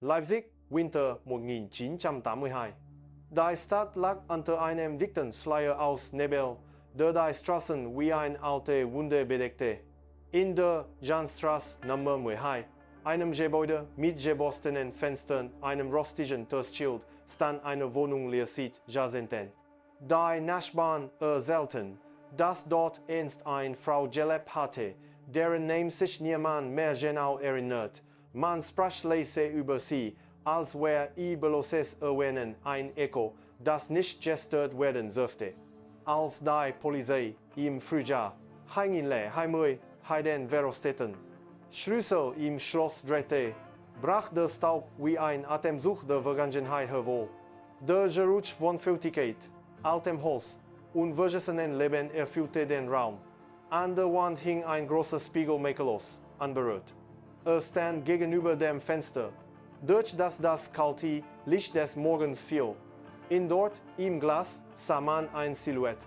Leipzig, Winter 1982. Die Stadt lag unter einem dichten Schleier aus Nebel, der die Straßen wie eine alte Wunde bedeckte. In der Jahnstraße Nummer 2, einem Gebäude mit gebostenen Fenstern, einem rostigen Tostschild, stand eine Wohnung leer seit Jahrzehnten. Die Nachbarn erzählten, dass dort einst eine Frau gelebt hatte, deren Name sich niemand mehr genau erinnert. Man sprach leise über sie, als wäre ihr bloßes Erwähnen ein Echo, das nicht gestört werden dürfte. Als die Polizei im Frühjahr 1920 den verrosteten Schlüssel im Schloss drehte, brach der Staub wie ein Atemzug der Vergangenheit hervor. Der Geruch von Feuchtigkeit, altem Holz und vergessenen Leben erfüllte den Raum. An der Wand hing ein großer Spiegel makellos, unberührt. Er stand gegenüber dem Fenster, durch das kalte Licht des Morgens fiel. In dort, im Glas, sah man eine Silhouette.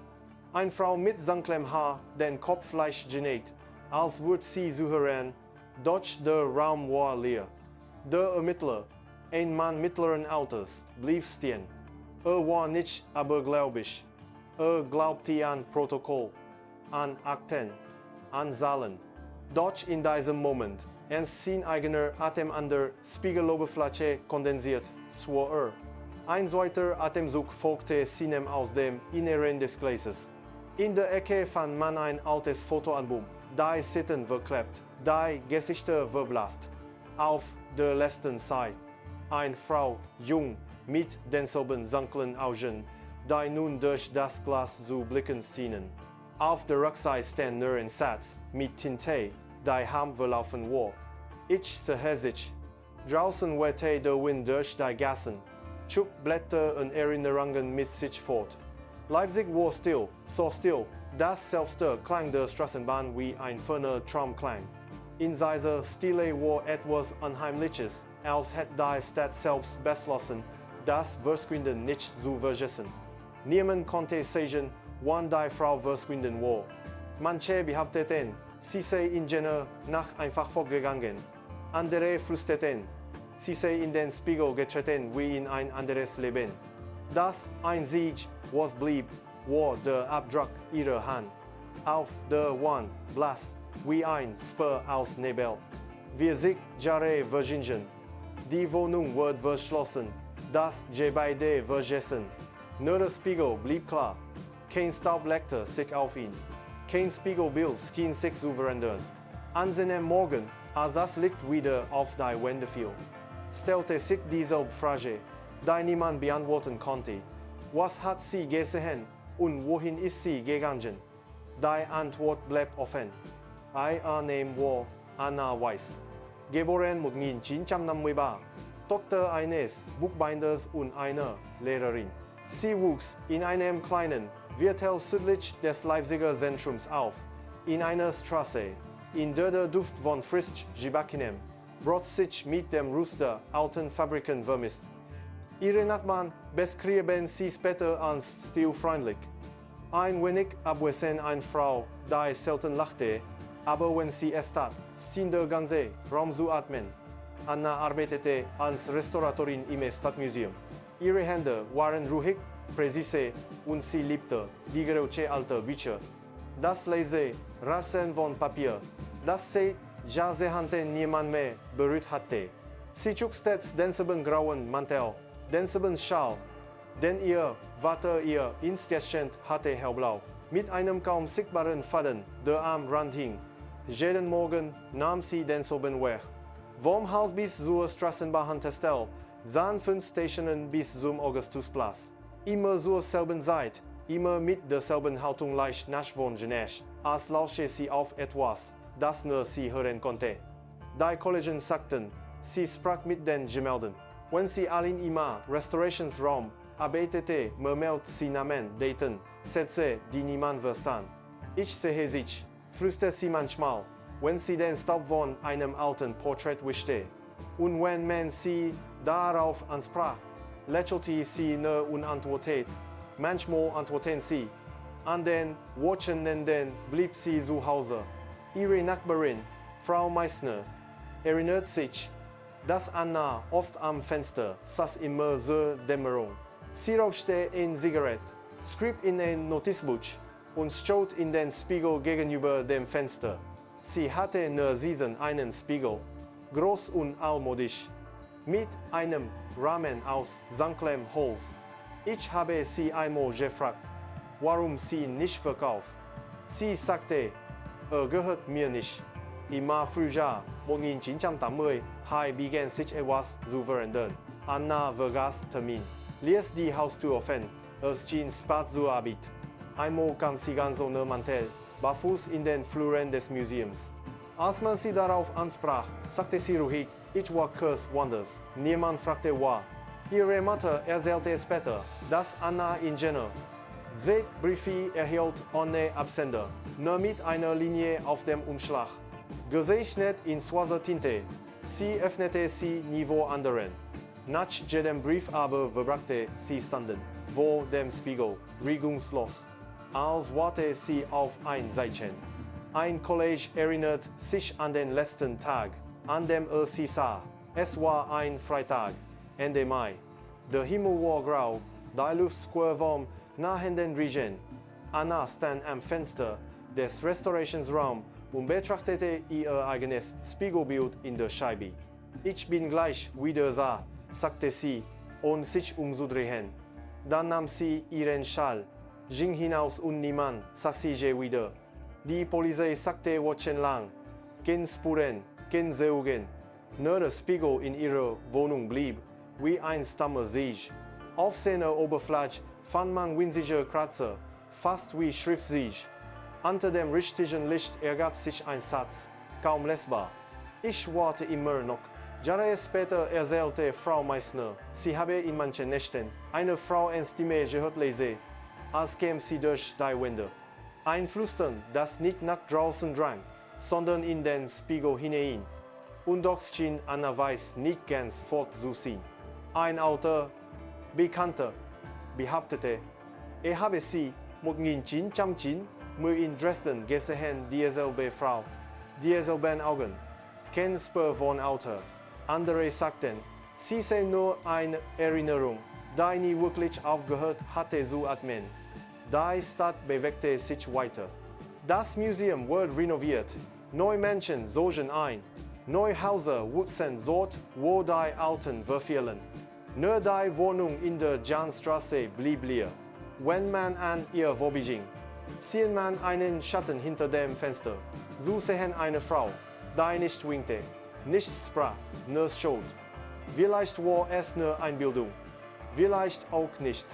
Eine Frau mit dunklem Haar, den Kopf leicht genäht, als würde sie souverän, doch der Raum war leer. Der Ermittler, ein Mann mittleren Alters, blieb stehen. Er war nicht abergläubisch. Er glaubte an Protokoll, an Akten, an Zahlen. Doch in diesem Moment, ernst sein eigener Atem an der Spiegeloberfläche kondensiert, schwor er. Ein zweiter Atemzug folgte seinem aus dem Inneren des Glases. In der Ecke fand man ein altes Fotoalbum, die Seiten verklebt, die Gesichter verblasst. Auf der letzten Seite eine Frau, jung, mit denselben dunklen Augen, die nun durch das Glas zu blicken schienen. Auf der Rückseite stand nur ein Satz, mit Tinte, die halb verlaufen war. Ich sah sich. Draußen wehte der Wind durch die Gassen, schob Blätter und Erinnerungen mit sich fort. Leipzig war still, so still, dass selbst der Klang der Straßenbahn wie ein ferner Traum klang. In dieser Stille war etwas Unheimliches, als hätte die Stadt selbst beschlossen, das Verschwinden nicht zu vergessen. Niemand konnte sagen, wann die Frau verschwunden war. Manche behaupteten, sie sei Ingenieur nach einfach fortgegangen. Andere flüsterten, sie sei in den Spiegel getreten wie in ein anderes Leben. Das Einzige, was blieb, war der Abdruck ihrer Hand. Auf der Wand, blass, wie ein Spur aus Nebel. Wir sich Jahre vergingen. Die Wohnung wurde verschlossen, das Gebäude vergessen. Nur der Spiegel blieb klar. Kein Staub legte sich auf ihn. Kein Spiegelbild schien sich zu verändern. An seinem Morgen, als das Licht wieder auf die Wände fiel, stellte sich dieselbe Frage, die niemand beantworten konnte. Was hat sie gesehen und wohin ist sie gegangen? Die Antwort bleibt offen. Ihr Name war Anna Weiss. Geboren 1953, Tochter eines Buchbinders und einer Lehrerin. Sie wuchs in einem kleinen Viertel südlich des Leipziger Zentrums auf, in einer Straße, in der der Duft von frisch gebackenem Brot sich mit dem Ruß der alten Fabriken vermisst. Ihre Nachbarn beschrieben sie später als stilfreundlich. Ein wenig abwesend eine Frau, die selten lachte, aber wenn sie es tat, schien der ganze Raum zu atmen. Anna arbeitete als Restauratorin im Stadtmuseum. Ihre Hände waren ruhig, präzise und sie liebte die Geräusche alter Bücher. Das leise Rascheln von Papier, das seit Jahrzehnte niemand mehr berührt hatte. Sie trug stets denselben grauen Mantel, denselben Schal, den ihr Vater ihr ins Geschenk hatte hellblau, mit einem kaum sichtbaren Faden, der am Rand hing. Jeden Morgen nahm sie denselben Weg. Vom Haus bis zur Straßenbahn-Testell, sahen 5 Stationen bis zum Augustusplatz. Immer zur selben Zeit, immer mit derselben Haltung leicht nachwonjenisch, als lausche sie auf etwas, das nur sie hören konnte. Die Kollegen sagten, sie sprach mit den Gemälden. Wenn sie allein im Restaurationsraum arbeitete, murmelte sie Namen, Daten, Sätze, die niemand verstand. Ich sehe sich, flüsterte sie manchmal, wenn sie den Staub von einem alten Porträt wischte. Und wenn man sie darauf ansprach, lächelte sie nur unantwortet. Manchmal antworteten sie. An den Wochenenden blieb sie zu Hause. Ihre Nachbarin, Frau Meissner, erinnert sich, dass Anna oft am Fenster saß immer zur Dämmerung. Sie rauchte eine Zigarette, schrieb in ein Notizbuch und schaut in den Spiegel gegenüber dem Fenster. Sie hatte nur einen Spiegel, groß und altmodisch, mit einem Rahmen aus dunklem Holz. Ich habe sie einmal gefragt, warum sie nicht verkauft. Sie sagte, gehört mir nicht. Immer früher, 1980, begann sich etwas zu verändern. Anna vergaß Termin, ließ die Haustür offen, es schien spät zur Arbeit. Einmal kam sie ganz ohne Mantel, barfuß in den Fluren des Museums. Als man sie darauf ansprach, sagte sie ruhig, ich war kurz woanders. Niemand fragte war. Ihre Mutter erzählte später, dass Anna in Jena Briefe erhielt ohne Absender, nur mit einer Linie auf dem Umschlag. Gezeichnet in schwarzer Tinte. Sie öffnete sie nie vor anderen. Nach jedem Brief aber verbrachte sie standen vor dem Spiegel, regungslos, als warte sie auf ein Zeichen. Ein Kollege erinnert sich an den letzten Tag, an dem sie sah. Es war ein Freitag, Ende Mai. Der Himmel war grau, die Luft squirwarm nahe den Regen. Anna stand am Fenster des Restaurationsraums und betrachtete ihr eigenes Spiegelbild in der Scheibe. Ich bin gleich wieder da, sagte sie, ohne sich umzudrehen. Dann nahm sie ihren Schal, ging hinaus und niemand sah sie je wieder. Die Polizei sagte wochenlang, keine Spuren, keine Zeugen. Nur der Spiegel in ihrer Wohnung blieb, wie ein Stammersieg. Auf seiner Oberfläche fand man winzige Kratzer, fast wie Schriftsieg. Unter dem richtigen Licht ergab sich ein Satz, kaum lesbar. Ich warte immer noch. Jahre später erzählte Frau Meissner, sie habe in manchen Nächten eine Frau in Stimme gehört lesen, als käme sie durch die Wände. Ein Flüstern, das nicht nach draußen drang, sondern in den Spiegel hinein. Und doch schien Anna Weiss nicht ganz fortzuziehen. Ein alter Bekannter behauptete, habe sie 1910 in Dresden gesehen, dieselbe Frau, dieselben Augen, kein Spur von Alter. Andere sagten, sie sei nur eine Erinnerung, die nie wirklich aufgehört hatte zu atmen. Die Stadt bewegte sich weiter. Das Museum wurde renoviert, neue Menschen zogen ein, neue Häuser wuchsen dort, wo die alten verfielen. Nur die Wohnung in der Jahnstraße blieb leer. Wenn man an ihr vorbeiging, sieht man einen Schatten hinter dem Fenster. So sehen eine Frau, die nicht winkte, nicht sprach, nur schaut. Vielleicht war es nur Einbildung, vielleicht auch nicht.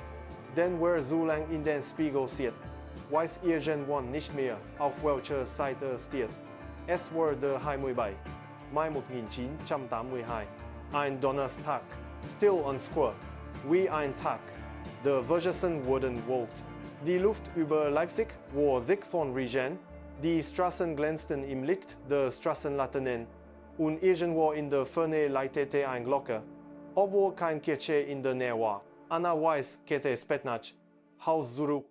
Denn wer so lang in den Spiegel sieht, weiß irgendwann nicht mehr, auf welcher Seite steht. Es war der Mai 1982, ein Donnerstag, still und square, wie ein Tag. Der Vergessen wurden wollt. Die Luft über Leipzig war dick von Regen, die Straßen glänzten im Licht der Straßenlaternen und irgendwo in der Ferne läutete eine Glocke, obwohl kein Kirche in der Nähe war. Anna Weiss kehrte spät nach Haus zurück.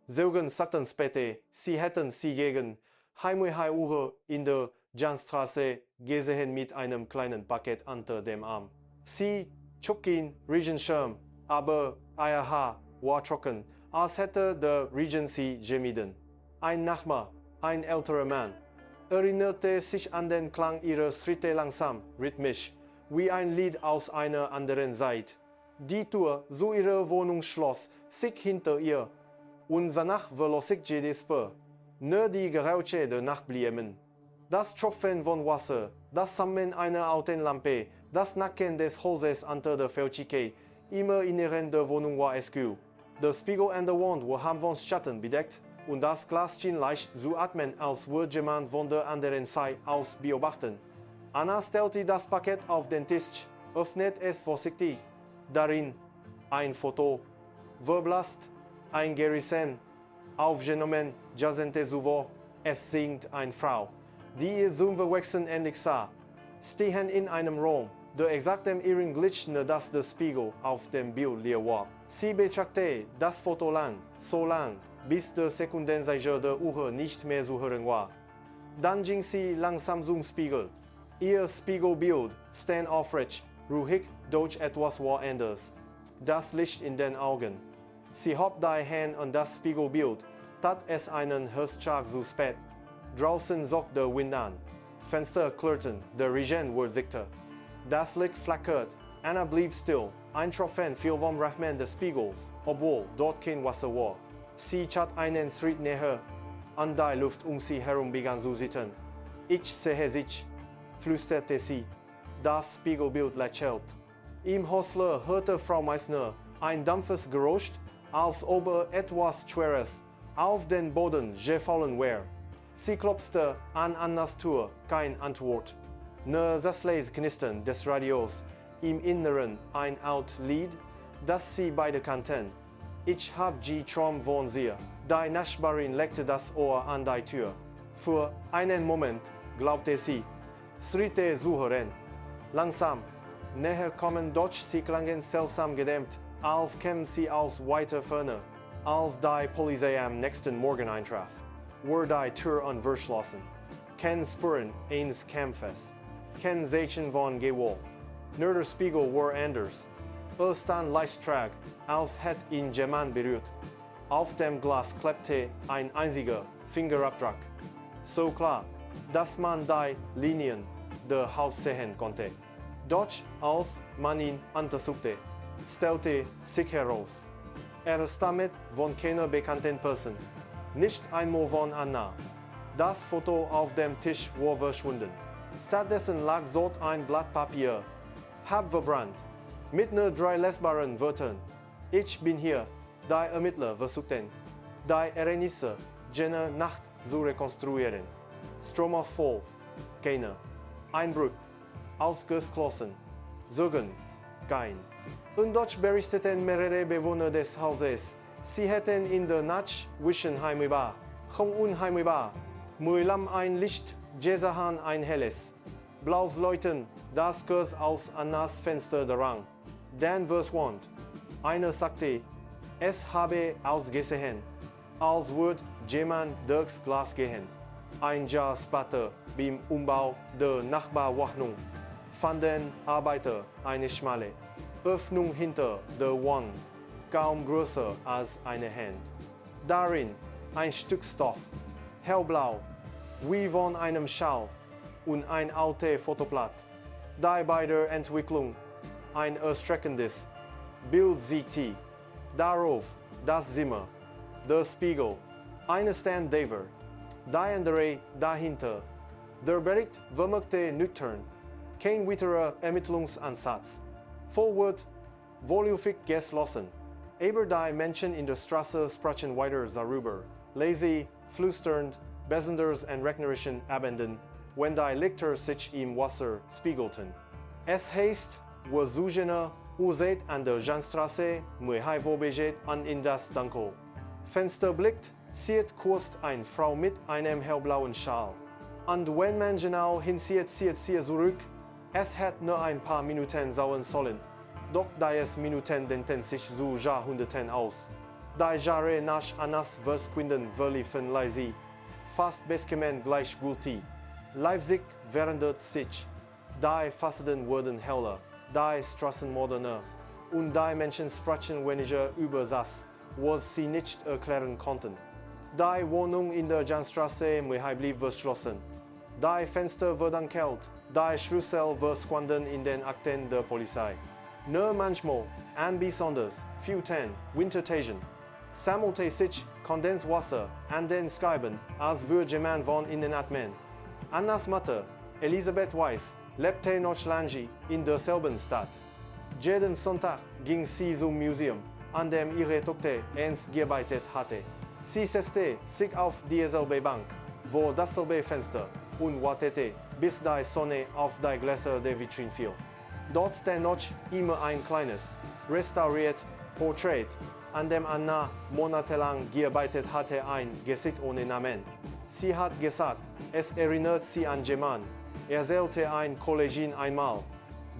Zeugen sagten später, sie hätten sie gegen 1 Uhr in der Jahnstraße gesehen mit einem kleinen Paket unter dem Arm. Sie zog in Regenschirm, aber ihr Haar war trocken, als hätte der Regen sie gemieden. Ein Nachbar, ein älterer Mann, erinnerte sich an den Klang ihrer Schritte langsam, rhythmisch, wie ein Lied aus einer anderen Zeit. Die Tür zu ihrer Wohnung schloss sich hinter ihr und danach verlor sich jede Spur. Nur die Geräusche der Nacht blieben. Das Tropfen von Wasser, das Sammeln einer alten Lampe, das Nacken des Hauses unter der Felschike, immer Inneren der Wohnung war es kühl. Der Spiegel an der Wand war von Schatten bedeckt und das Glas schien leicht zu atmen, als würde jemand von der anderen Seite aus beobachten. Anna stellte das Paket auf den Tisch, öffnet es vorsichtig. Darin ein Foto, verblasst, eingerissen, aufgenommen, Jahrzehnte zuvor. Es singt eine Frau, die ihr zum Verwechseln ähnlich sah, stehen in einem Raum, der exakt dem ihren gleichte, dass der Spiegel auf dem Bild leer war. Sie betrachtete das Foto lang, so lang, bis der Sekundenzeiger der Uhr nicht mehr zu hören war. Dann ging sie langsam zum Spiegel. Ihr Spiegelbild stand aufrecht, ruhig, durch etwas war anders. Das Licht in den Augen. Sie hob die Hand an das Spiegelbild, tat es einen Herzschlag zu spät. Draußen zog der Wind an. Fenster klirrten, der Regen wurde dichter. Das Licht flackert, Anna blieb still. Ein Tropfen fiel vom Rahmen des Spiegels, obwohl dort kein Wasser war. Sie trat einen Schritt näher, an die Luft sie herum begann zu zittern. Ich sehe sich, flüsterte sie. Das Spiegelbild lächelt. Im Häusler hörte Frau Meissner ein dumpfes Geräusch, als ob etwas Schweres auf den Boden gefallen wäre. Sie klopfte an Annas Tür, keine Antwort. Nur das leise Knistern des Radios, im Inneren ein altes Lied, das sie beide kannten. Ich hab die Traum von sie. Die Nachbarin legte das Ohr an die Tür. Für einen Moment glaubte sie, Schritte zu hören. Langsam, näher kommen, doch sie klangen seltsam gedämmt, als kämen sie aus weiter Ferne. Als die Polizei am nächsten Morgen eintraf, wurde die Tür unverschlossen. Keine Spuren eines Kampfes, kein Zeichen von Gewalt. Nur der Spiegel war anders. Stand leicht trag, als hätte ihn jemand berührt. Auf dem Glas klebte ein einziger Fingerabdruck. So klar, dass man die Linien der Haut sehen konnte. Doch als man ihn untersuchte, stellte sich heraus, stammt von keiner bekannten Person, nicht einmal von Anna. Das Foto auf dem Tisch war verschwunden. Stattdessen lag dort ein Blatt Papier, halb verbrannt, mit nur 3 lesbaren Wörtern. Ich bin hier, die Ermittler versuchten, die Ereignisse jener Nacht zu rekonstruieren. Stromausfall, keiner. Einbruch, ausgeschlossen. Zeugen, kein. Und dort berichteten mehrere Bewohner des Hauses, sie hätten in der Nacht unheimbar, unheimbar, Mühlam ein Licht, Jesahan ein helles, blaues Leuchten, das kurz aus Annas Fenster drang. Dann verschwand. Einer sagte, es habe ausgesehen, als würde jemand durchs Glas gehen. Ein Jahr später, beim Umbau der Nachbarwohnung, fanden Arbeiter eine schmale Öffnung hinter der Wand, kaum größer als eine Hand. Darin ein Stück Stoff, hellblau, wie von einem Schal, und ein altes Fotoblatt. Die bei der Entwicklung ein erschreckendes Bild siegte. Darauf das Zimmer, der Spiegel, eine Standdaver, die andere dahinter. Der Bericht wirkte nüchtern, kein weiterer Ermittlungsansatz. Forward, vorläufig geschlossen. Aber die Menschen in der Straße sprachen weiter darüber, leise, flüsternd, besonders an regnerischen Abenden, wenn die Lichter sich im Wasser spiegelten. Es heißt, wir suchen Uzet an der Jahnstraße, mehai vorbegeht an in das Dunkel. Fenster blickt, sieht kurz eine Frau mit einem hellblauen Schal. Und wenn man genau hinsieht, sieht sie zurück. Es hätte nur ein paar Minuten dauern sollen, doch die Minuten dehnten sich zu Jahrhunderten aus. Die Jahre nach Annas Verschwinden verliefen leise, fast bestimmt gleichgültig. Leipzig verändert sich. Die Fassaden wurden heller, die Straßen moderner, und die Menschen sprachen weniger über das, was sie nicht erklären konnten. Die Wohnung in der Jahnstraße blieb verschlossen. Die Fenster wurden kalt, die Schlüssel verschwanden in den Akten der Polizei. Nur manchmal, und besonders, few Wintertagen, sammelte sich Kondenswasser an den Scheiben, als würde jemand von innen atmen. Annas Mutter, Elisabeth Weiss, lebte noch lange in derselben Stadt. Jeden Sonntag ging sie zum Museum, an dem ihre Tochter einst gearbeitet hatte. Sie setzte sich auf dieselbe Bank, vor dasselbe Fenster und wartete, bis die Sonne auf die Gläser der Vitrine fiel. Dort stand noch immer ein kleines, restauriert Porträt, an dem Anna monatelang gearbeitet hatte, ein Gesicht ohne Namen. Sie hat gesagt, es erinnert sie an jemand, erzählte ein Kollegin einmal,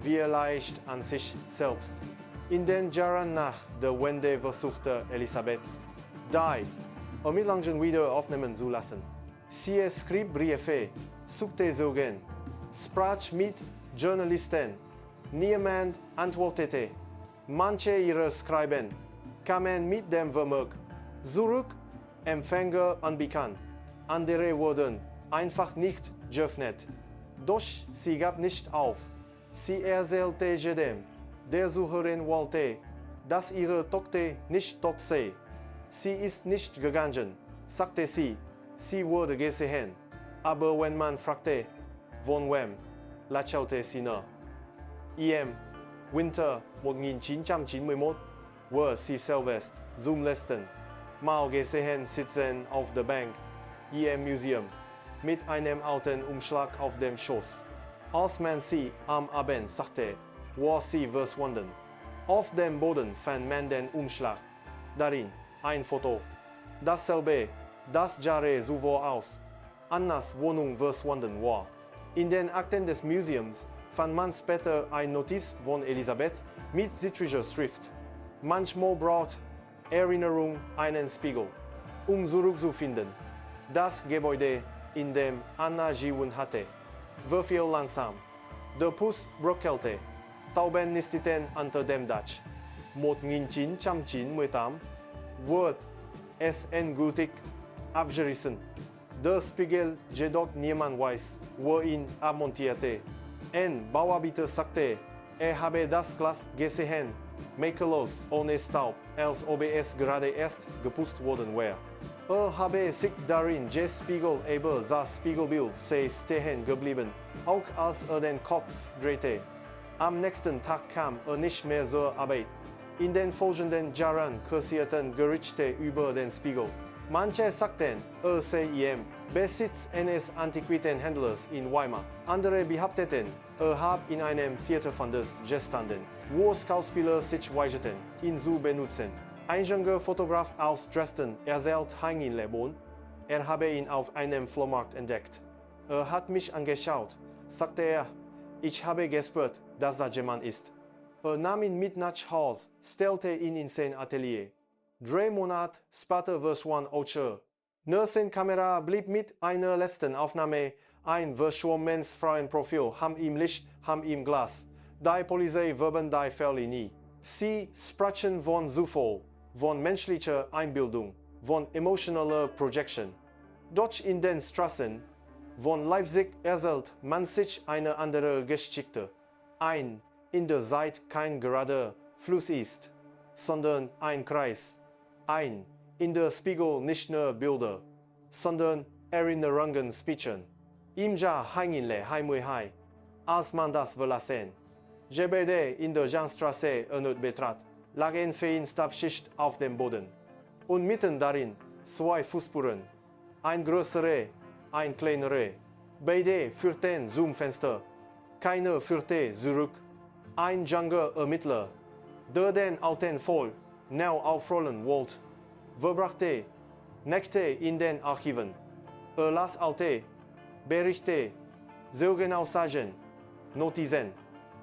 wie leicht an sich selbst. In den Jahren nach der Wende versuchte Elisabeth, die Ermittlungen wieder aufnehmen zu lassen. Sie schrieb Briefe, suchte Zeugen, sprach mit Journalisten. Niemand antwortete. Manche ihrer Schreiben kamen mit dem Vermerk zurück, Empfänger unbekannt. Andere wurden einfach nicht geöffnet. Doch sie gab nicht auf. Sie erzählte jedem, der zuhören wollte, dass ihre Tochter nicht tot sei. Sie ist nicht gegangen, sagte sie. Sie wurde gesehen. Aber wenn man fragte, von wem, lächelte sie nur. Im Winter 1991 wurde sie selbst zum letzten Mal gesehen sitzen auf der Bank im Museum mit einem alten Umschlag auf dem Schoß. Als man sie am Abend sagte, war sie verschwunden. Auf dem Boden fand man den Umschlag. Darin ein Foto. Dasselbe, das Jahre zuvor aus Annas Wohnung verschwunden war. In den Akten des Museums fand man später eine Notiz von Elisabeth mit zittriger Schrift. Manchmal braucht Erinnerung einen Spiegel, um zurückzufinden. Das Gebäude, in dem Anna gewohnt hatte, verfiel langsam. Der Puls bröckelte. Tauben nisteten unter dem Dach. 1998 wurde es endgültig abgerissen. Der Spiegel, jedoch niemand weiß, wo ihn abmontierte. Ein Bauarbeiter sagte, er habe das Glas gesehen, makellos, ohne Staub, als ob es gerade erst geputzt worden wäre. Er habe sich darin gespiegelt, aber das Spiegelbild sei stehen geblieben, auch als den Kopf drehte. Am nächsten Tag kam nicht mehr zur Arbeit. In den folgenden Jahren kursierten Gerüchte über den Spiegel. Manche sagten, sei im Besitz eines Antiquitätenhändlers in Weimar. Andere behaupteten, habe in einem Theaterfundus gestanden, wo Schauspieler sich weigerten, ihn zu benutzen. Ein junger Fotograf aus Dresden erzählt Heinrich Lebon, habe ihn auf einem Flohmarkt entdeckt. Hat mich angeschaut, sagte er. Ich habe gespürt, dass das jemand ist. Nahm ihn mit nach Hause, stellte ihn in sein Atelier. 3 Monate später verschwand Ocher. Nur seine Kamera blieb mit einer letzten Aufnahme ein verschwommenes Frauenprofil, ham im Licht, ham im Glas. Die Polizei wurden die Fälle nie. Sie sprachen von Zufall, von menschlicher Einbildung, von emotionaler Projection. Dort in den Straßen von Leipzig erzählt man sich eine andere Geschichte. Ein, in der Zeit kein gerader Fluss ist, sondern ein Kreis. Ein, in der Spiegel nicht nur Bilder, sondern Erinnerungen spiegeln. Im Jahr 1992, als man das verlassen GBD in der Jahnstraße erneut betrat, lag eine Feenstaubschicht auf dem Boden. Und mitten darin 2 Fußspuren. Ein größere, ein kleinere. Beide führten zum Fenster. Keiner führte zurück. Ein junger Ermittler, der den alten Fall neu aufrollen wollte, verbrachte Nächte in den Archiven. Las alte Berichte, Zeugenaussagen, Notizen.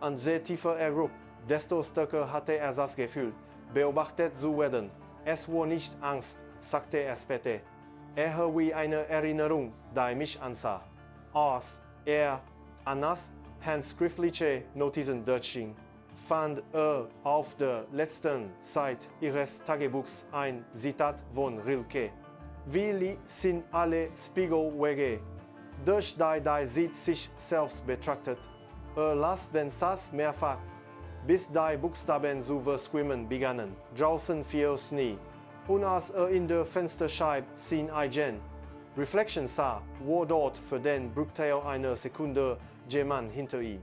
Und je tiefer er grub, desto stärker hatte er das Gefühl, beobachtet zu werden. Es war nicht Angst, sagte er später. Eher wie eine Erinnerung, die mich ansah. Als Annas handschriftliche Notizen durchging, fand auf der letzten Seite ihres Tagebuchs ein Zitat von Rilke. Wie sind alle Spiegelwege, durch die sie sich selbst betrachtet. Las den Satz mehrfach, bis die Buchstaben zu verschwimmen begannen. Draußen fiel Schnee. Und als in der Fensterscheibe sein eigen Reflexion sah, war dort für den Bruchteil einer Sekunde jemand hinter ihm.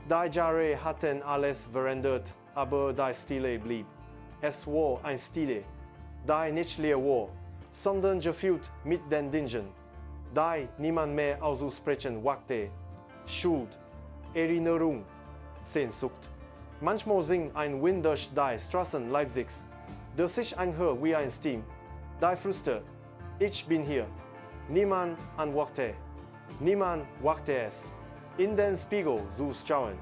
Die Jahre hatten alles verändert, aber die Stille blieb. Es war ein Stille, die nicht leer war, sondern gefüllt mit den Dingen, die niemand mehr auszusprechen wagte. Schuld, Erinnerung, Sehnsucht. Manchmal singt ein Wind durch die Straßen Leipzigs, der sich anhört wie ein Stim, die flüstert, ich bin hier. Niemand antwortete. Niemand wagte es, in den Spiegel zu schauen.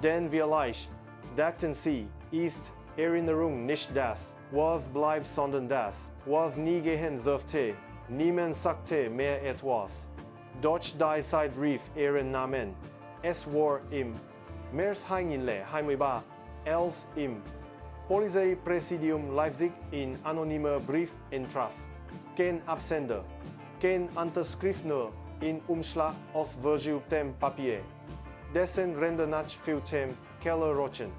Denn vielleicht, dachten sie, ist Erinnerung nicht das, was bleibt, sondern das, was nie gehen sollte. Niemand sagte mehr etwas. Durch die Zeit rief ihren Namen. es war im März 2023 als im Polizeipräsidium Leipzig in anonymer Brief eintraf. Kein Absender, kein Unterschriftner in Umschlag aus vergilbtem Papier, dessen Ränder nach dem Keller rochen.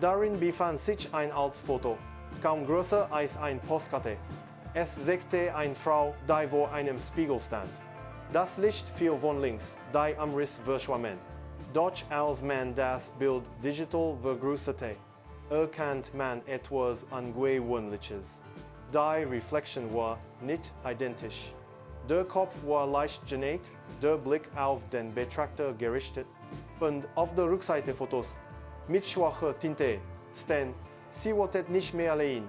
Darin befand sich ein altes Foto, kaum größer als ein Postkarte. Es zeigte eine Frau, die vor einem Spiegel stand. Das Licht fiel von links, die am Riss verschwammen. Doch als man das Bild digital vergrößerte, erkannte man etwas Ungewöhnliches. Die Reflexionen waren nicht identisch. Der Kopf war leicht geneigt, der Blick auf den Betrachter gerichtet, und auf der Rückseite Fotos mit schwacher Tinte stehen, sie wollte nicht mehr allein.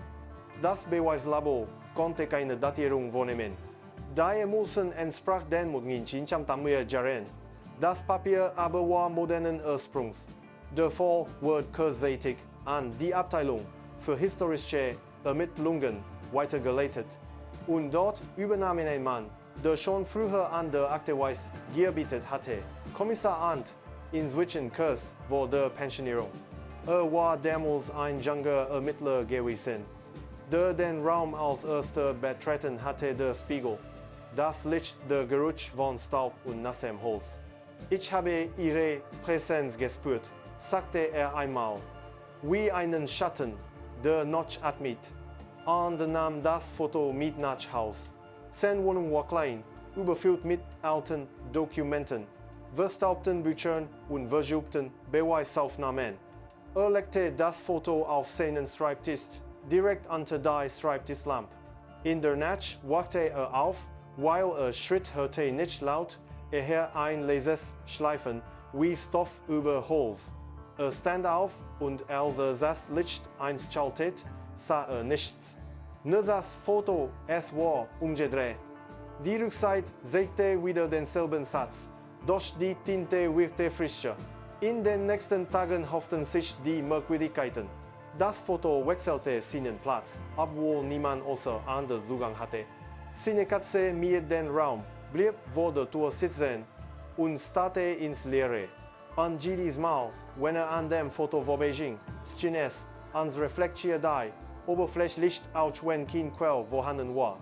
Das Beweislabor konnte keine Datierung vornehmen. Die Emulsion entsprach den 1980er Jahren. Das Papier aber war modernen Ursprungs. Der Fall wurde kurzzeitig an die Abteilung für historische Ermittlungen weitergeleitet. Und dort übernahm ein Mann, der schon früher an der Akte Weiss gearbeitet hatte, Kommissar Arndt, inzwischen kurz vor der Pensionierung. War damals ein junger Ermittler gewesen, der den Raum als erster betreten hatte, der Spiegel. Das Licht, der Geruch von Staub und nassem Holz. Ich habe ihre Präsenz gespürt, sagte er einmal. Wie einen Schatten, der noch atmet. Und nahm das Foto mit nach Haus. Seine Wohnung war klein, überfüllt mit alten Dokumenten, verstaubten Büchern und vergilbten Beweisaufnahmen. Legte das Foto auf seinen Schreibtisch, direkt unter die Schreibtischlampe. In der Nacht wachte er auf, weil Schritt hörte nicht laut, ein leises Schleifen wie Stoff über Holz. Stand auf und als das Licht einschaltet, sah nichts. Nur das Foto, es war umgedreht. Die Rückseite zeigte wieder denselben Satz, doch die Tinte wirkte frischer. In den nächsten Tagen hofften sich die Merkwürdigkeiten. Das Foto wechselte seinen Platz, obwohl niemand außer Arndt Zugang hatte. Seine Katze mied den Raum, blieb vor der Tür sitzen und starrte ins Leere. Und jedes Mal, wenn an dem Foto vorbeiging, schien es, als reflektierte die Oberflächlicht, auch wenn kein Quell vorhanden war.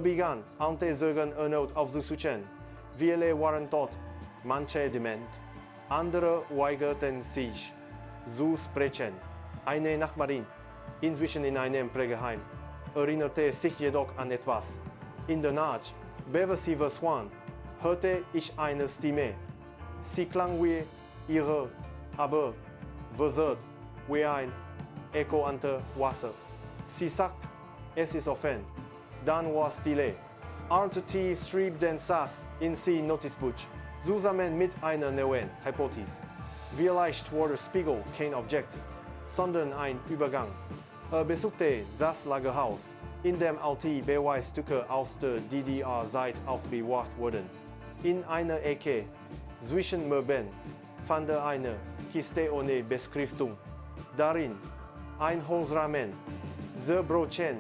Begann, Antezeugen erneut aufzusuchen. Viele waren tot, manche dement. Andere weigerten sich zu sprechen. Eine Nachbarin, inzwischen in einem Pflegeheim, erinnerte sich jedoch an etwas. In der Nacht, bevor sie verschwand, hörte ich eine Stimme. Sie klang wie ihre, aber versert wie ein Echo unter Wasser. Sie sagt, es ist offen. Dann war Stille. Arndt schrieb den Satz in sein Notizbuch, zusammen mit einer neuen Hypothese. Vielleicht war der Spiegel kein Objekt, sondern ein Übergang. Er besuchte das Lagerhaus, in dem alte Beweisstücke aus der DDR-Zeit aufbewahrt wurden. In einer Ecke, zwischen Möbeln, fand er eine Kiste ohne Beschriftung. Darin ein Holzrahmen, zerbrochen,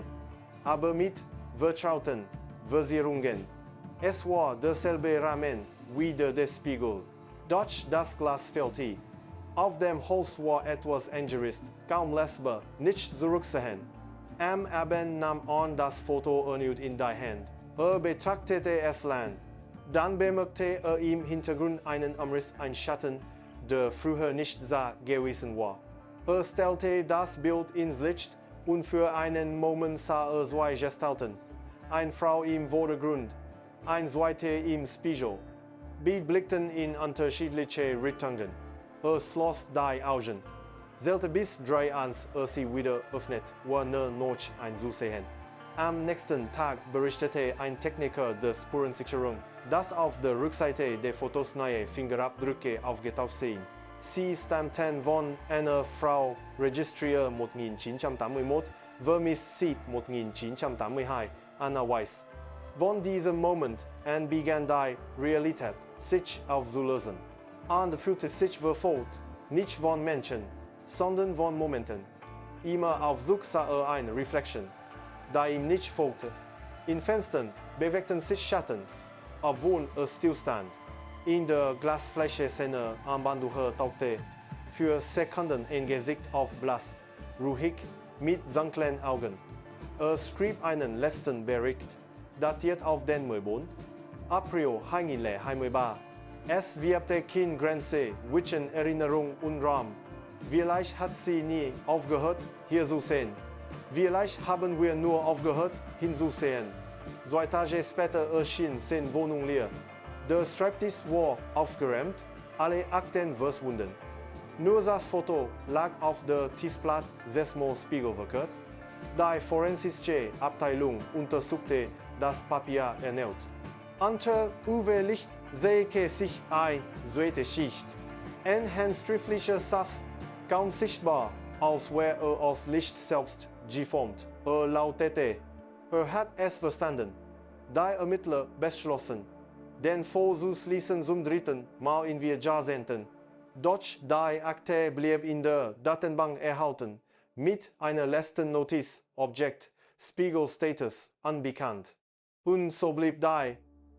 aber mit vertrauten Verzierungen. Es war derselbe Rahmen wie der des Spiegel. Doch das Glas fehlte. Auf dem Holz war etwas eingerist, kaum lesbar, nicht zurückzusehen. Am Abend nahm Arndt das Foto erneut in die Hand. Betrachtete es lang. Dann bemerkte er im Hintergrund einen Umriss, ein Schatten, der früher nicht da gewesen war. Stellte das Bild ins Licht und für einen Moment sah er zwei Gestalten. Eine Frau im Vordergrund, ein zweite im Spiegel. Beide blickten in unterschiedliche Richtungen. Schloss die Augen. Zählte bis 3, als sie wieder öffnet, war nur noch einzusehen. Am nächsten Tag berichtete ein Techniker der Spurensicherung, dass auf der Rückseite der Fotos neue Fingerabdrücke aufgetaucht seien. Sie stammten von einer Frau, registriert 1981, vermisst 1982, Anna Weiss. Von diesem Moment an begann die Realität sich aufzulösen. Und fühlte sich verfolgt, nicht von Menschen, sondern von Momenten. Immer auf Suche sah er eine Reflexion, die ihm nicht folgte. In Fenstern bewegten sich Schatten, obwohl er stillstand. In der Glasfläche-Szene Armbanduhr tauchte für Sekunden ein Gesicht auf Blass, ruhig, mit dunklen Augen. Schrieb einen letzten Bericht, datiert auf den 14. April 2023. Es gibt keine Grenze zwischen Erinnerung und Raum. Vielleicht hat sie nie aufgehört, hier zu sehen. Vielleicht haben wir nur aufgehört, hinzusehen. 2 Tage später erschien seine Wohnung leer. Der Schreibtisch war aufgeräumt, alle Akten verschwunden. Nur das Foto lag auf der Tischplatte 6x Spiegel verkehrt. Die forensische Abteilung untersuchte das Papier erneut. Unter UV-Licht sehe sich eine zweite Schicht. Ein handschriftlicher Satz, kaum sichtbar, als wäre er aus Licht selbst geformt. Lautete: hat es verstanden. Die Ermittler beschlossen, den Fall zu schließen zum 3. Mal in 4 Jahrzehnten. Doch die Akte blieb in der Datenbank erhalten, mit einer letzten Notiz, Objekt, Spiegel Status, unbekannt. Und so blieb die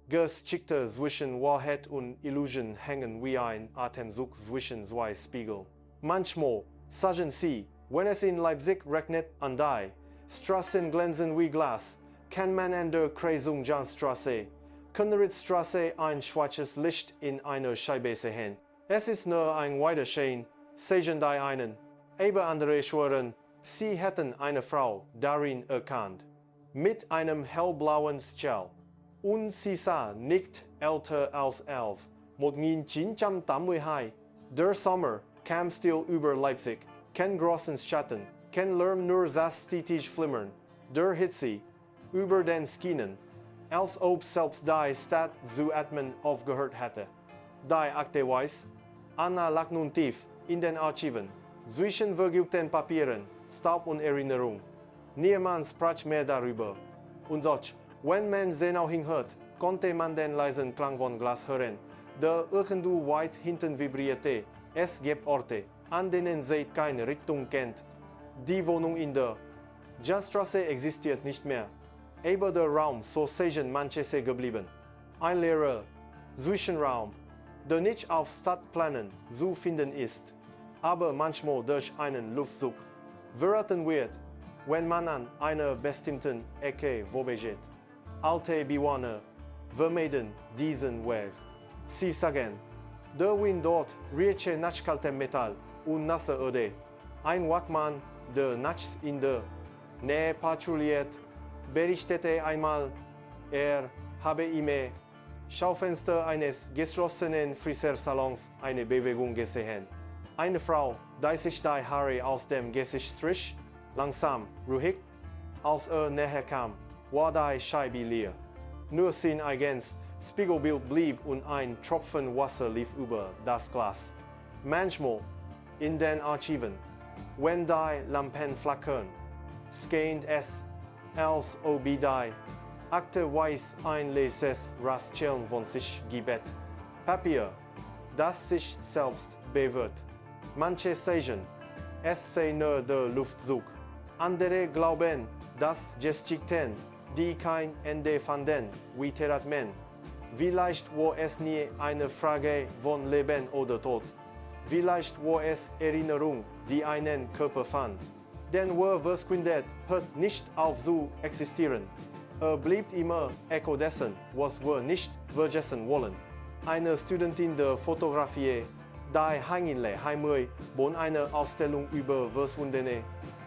Geschichte zwischen Wahrheit und Illusion hängen wie ein Atemzug zwischen 2 Spiegeln. Manchmal sagen sie, wenn es in Leipzig regnet und die Straßen glänzen wie Glas, kann man an der Kreuzung Jahnstraße, Konradstraße ein schwarzes Licht in einer Scheibe sehen. Es ist nur ein Widerschein, sagen die einen, aber andere schwören, sie hätten eine Frau darin erkannt, mit einem hellblauen Schal. Und sie sah nicht älter als 11. 1983. Der Sommer kam still über Leipzig, kein großen Schatten, kein Lärm, nur das stetig Flimmern der Hitze über den Schienen, als ob selbst die Stadt zu atmen aufgehört hätte. Die Akte weiß, Anna lag nun tief in den Archiven, zwischen vergilbten Papieren, Staub und Erinnerung. Niemand sprach mehr darüber. Und doch, wenn man genau hinhört, konnte man den leisen Klang von Glas hören, der irgendwo weit hinten vibrierte. Es gibt Orte, an denen sie keine Richtung kennt. Die Wohnung in der Jahnstraße existiert nicht mehr. Aber der Raum, so sagen manche geblieben. Ein leerer Zwischenraum, der nicht auf Stadtplänen zu finden ist, aber manchmal durch einen Luftzug verraten wird, wenn man an einer bestimmten Ecke vorbeigeht. Alte Bewohner vermeiden diesen Weg. Sie sagen, der Wind dort rieche nach kaltem Metall und nasser Erde. Ein Wachmann, der nachts in der Nähe patrouilliert, berichtete einmal, habe im Schaufenster eines geschlossenen Friseursalons eine Bewegung gesehen. Eine Frau, die sich die Haare aus dem Gesicht strich, langsam, ruhig, als näher kam, war die Scheibe leer. Nur sein eigenes Spiegelbild blieb und ein Tropfen Wasser lief über das Glas. Manchmal, in den Archiven, wenn die Lampen flackern, scheint es, als ob die Akte weiß ein leises Rascheln von sich gibt. Papier, das sich selbst bewegt. Manche sagen, es sei nur der Luftzug. Andere glauben, dass Geschichten, die kein Ende fanden, wiederatmen. Vielleicht war es nie eine Frage von Leben oder Tod. Vielleicht war es Erinnerung, die einen Körper fand. Denn wer verschwindet, hört nicht auf zu existieren. Blieb immer Echo dessen, was wir nicht vergessen wollen. Eine Studentin der Fotografie, die 2020 von einer Ausstellung über verschwundene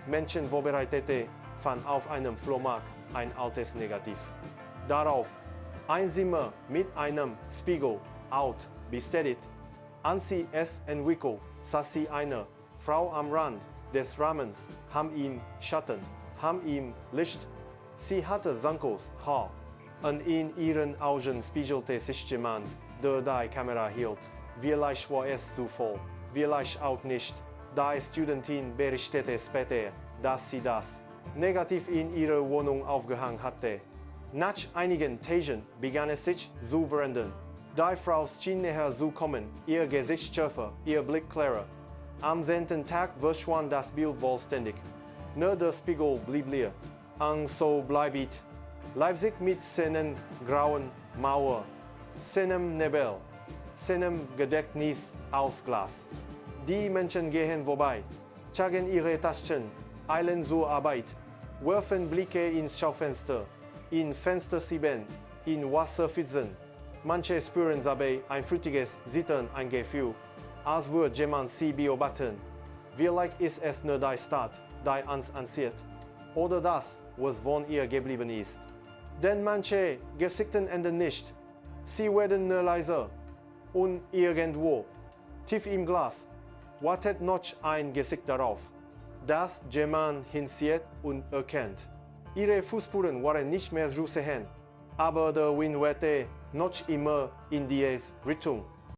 Menschen vorbereitete, fand auf einem Flohmarkt ein altes Negativ. Darauf ein Zimmer mit einem Spiegel, alt, bestätigt. Als sie es entwickelt, sah sie eine Frau am Rand des Rahmens, ham ihm Schatten, ham ihm Licht. Sie hatte dunkles Haar und in ihren Augen spiegelte sich jemand, der die Kamera hielt. Vielleicht war es zu voll, vielleicht auch nicht. Die Studentin berichtete später, dass sie das Negativ in ihrer Wohnung aufgehangen hatte. Nach einigen Tagen begann es sich zu verändern. Die Frau schien näher zu kommen, ihr Gesicht schärfer, ihr Blick klarer. Am 10. Tag verschwand das Bild vollständig. Nur der Spiegel blieb leer. Und so bleibt Leipzig mit seinen grauen Mauern, seinem Nebel, seinem Gedächtnis aus Glas. Die Menschen gehen vorbei, checken ihre Taschen, eilen zur Arbeit, werfen Blicke ins Schaufenster, in Fenstersieben, in Wasserpfützen. Manche spüren dabei ein flüchtiges Zittern, ein Gefühl, als würde jemand sie beobachten. Vielleicht ist es nur die Stadt, die uns anzieht, oder das, was von ihr geblieben ist. Denn manche Gesichter enden nicht, sie werden nur leiser. Und irgendwo, tief im Glas, wartet noch ein Gesicht darauf, das jemand hinsieht und erkennt. Ihre Fußspuren waren nicht mehr zu sehen, aber der Wind wehte noch immer in diese Richtung.